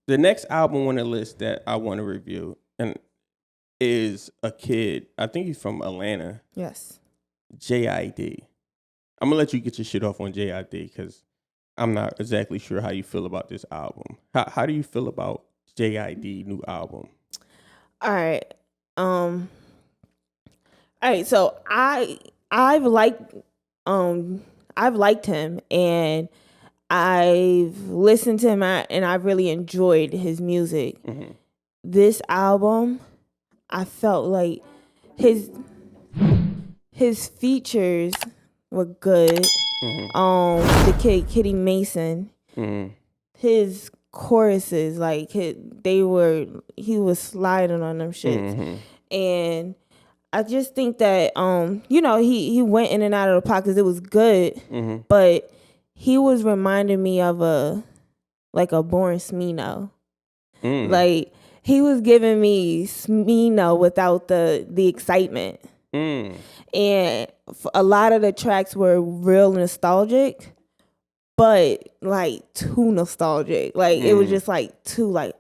The next album on the list that I want to review and is a kid. I think he's from Atlanta. Yes. JID. I'm gonna let you get your shit off on JID because I'm not exactly sure how you feel about this album. How do you feel about JID new album? All right. All right. So I've liked I've liked him, and I've listened to him, and I've really enjoyed his music. Mm-hmm. This album, I felt like his features were good. Mm-hmm. The kid Kitty Mason, Mm-hmm. his choruses, like he was sliding on them shits, Mm-hmm. and I just think that he went in and out of the pockets. It was good, Mm-hmm. but he was reminding me of a Born Smino. Mm. Like he was giving me Smino without the excitement. Mm. And a lot of the tracks were real nostalgic, but like too nostalgic. Like it was just like too like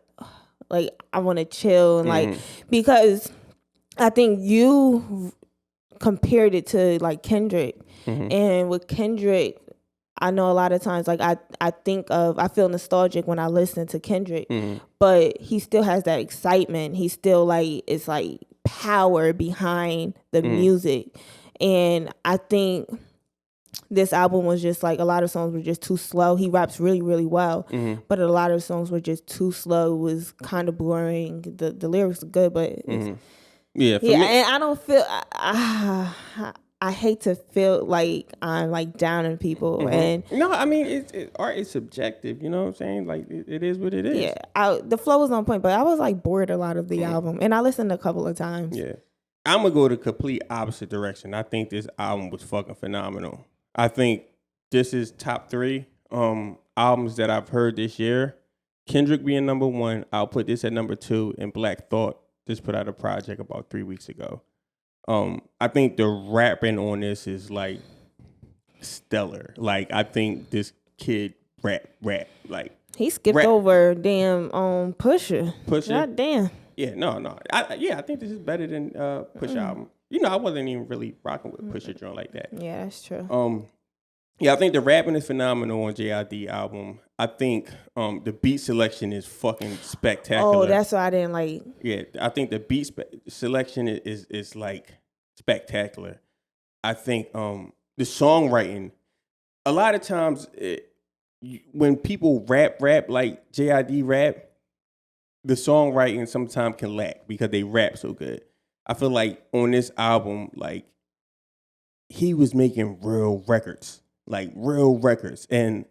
I want to chill and like because I think you compared it to like Kendrick, and with Kendrick, I know a lot of times like I feel nostalgic when I listen to Kendrick, but he still has that excitement. He still like it's like power behind the music, and I think this album was just like a lot of songs were just too slow. He raps really, really well, but a lot of songs were just too slow. It was kind of boring. The lyrics are good, but Yeah, me, and I don't feel. I hate to feel like I'm like downing people, and no, I mean art is subjective. You know what I'm saying? Like it is what it is. yeah, the flow was on point, but I was like bored a lot of the album, and I listened a couple of times. Yeah, I'm gonna go the complete opposite direction. I think this album was fucking phenomenal. I think this is top 3 albums that I've heard this year. Kendrick being number 1. I'll put this at number 2, and Black Thought just put out a project about 3 weeks ago. I think the rapping on this is like stellar. Like I think this kid rap like he skipped over damn Pusha. God damn. Yeah, no. I think this is better than Pusha album. You know, I wasn't even really rocking with Pusha joint like that. Yeah, that's true. Yeah, I think the rapping is phenomenal on JID album. I think the beat selection is fucking spectacular. Oh, that's what I didn't like. Yeah, I think the beat selection is like spectacular. I think the songwriting, a lot of times when people rap like JID rap, the songwriting sometimes can lack because they rap so good. I feel like on this album, like he was making real records, and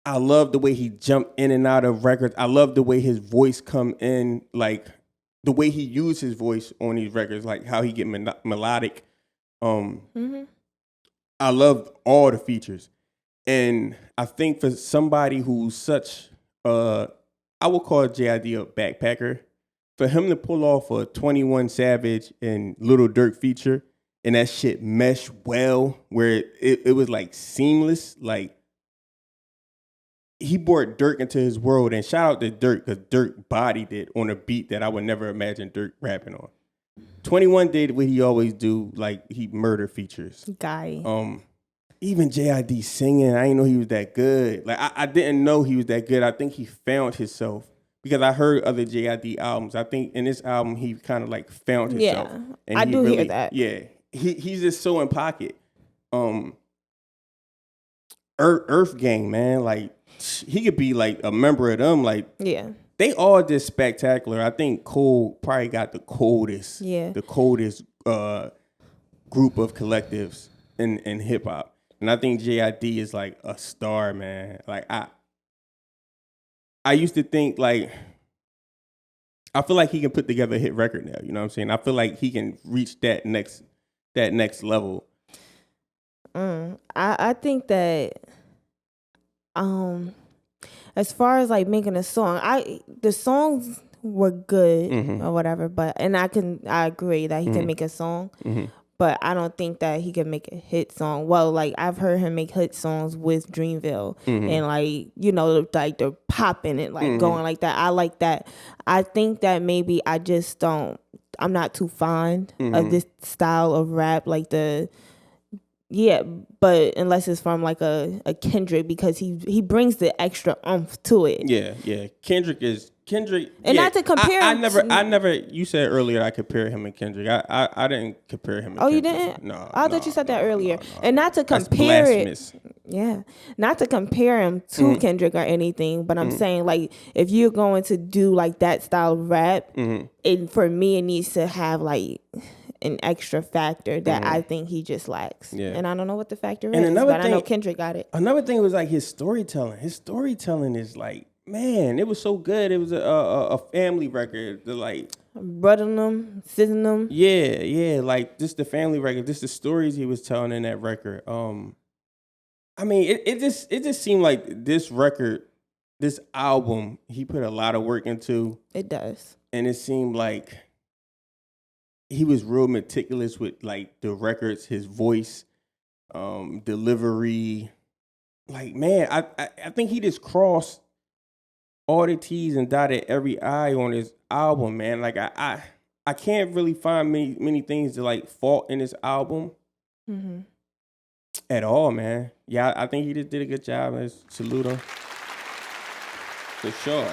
I love the way he jumped in and out of records. I love the way his voice come in, like the way he used his voice on these records, like how he get melodic. I love all the features, and I think for somebody who's such, I would call JID a backpacker. For him to pull off a 21 Savage and Lil Durk feature, and that shit meshed well, where it was like seamless, like he brought Durk into his world, and shout out to Durk because Durk bodied it on a beat that I would never imagine Durk rapping on. 21 did what he always do, like he murder features. Guy. Even JID singing, I didn't know he was that good. Like I didn't know he was that good. I think he found himself because I heard other JID albums. I think in this album he kind of like found himself. Yeah, and I do hear that. Yeah, he's just so in pocket. Earth Gang, man, like he could be like a member of them. Like yeah, they all just spectacular. I think Cole probably got the coldest group of collectives in hip hop. And I think JID is like a star, man. Like I used to think like I feel like he can put together a hit record now. You know what I'm saying? I feel like he can reach that next level. I think that as far as like making a song, the songs were good or whatever, but and I agree that he can make a song, but I don't think that he can make a hit song. Well, like I've heard him make hit songs with Dreamville and like, you know, like they're popping and like going like that. I like that. I think that maybe I'm not too fond of this style of rap, like but unless it's from like a Kendrick, because he brings the extra oomph to it. Yeah. Kendrick. And not to compare I him never. You said earlier I compared him and Kendrick. I didn't compare him. Oh, you Kendrick. didn't? No. I thought you said that earlier. No. And not to That's compare blasphemous. not to compare him to Kendrick or anything, but I'm saying like if you're going to do like that style of rap, and for me it needs to have like an extra factor that I think he just lacks. Yeah. And I don't know what the factor And is, another but I know thing- Kendrick got it. Another thing was like his storytelling. His storytelling is like, man, it was so good. It was a family record. The like, Brothering them, sizzling them. yeah, like just the family record, just the stories he was telling in that record. I mean, it just seemed like this record, this album, he put a lot of work into, It does. and it seemed like he was real meticulous with like the records, his voice, delivery. Like, man, I think he just crossed all the T's and dotted every I on his album, man. Like I can't really find many things to like fault in this album at all, man. Yeah, I think he just did a good job. Salute him for sure.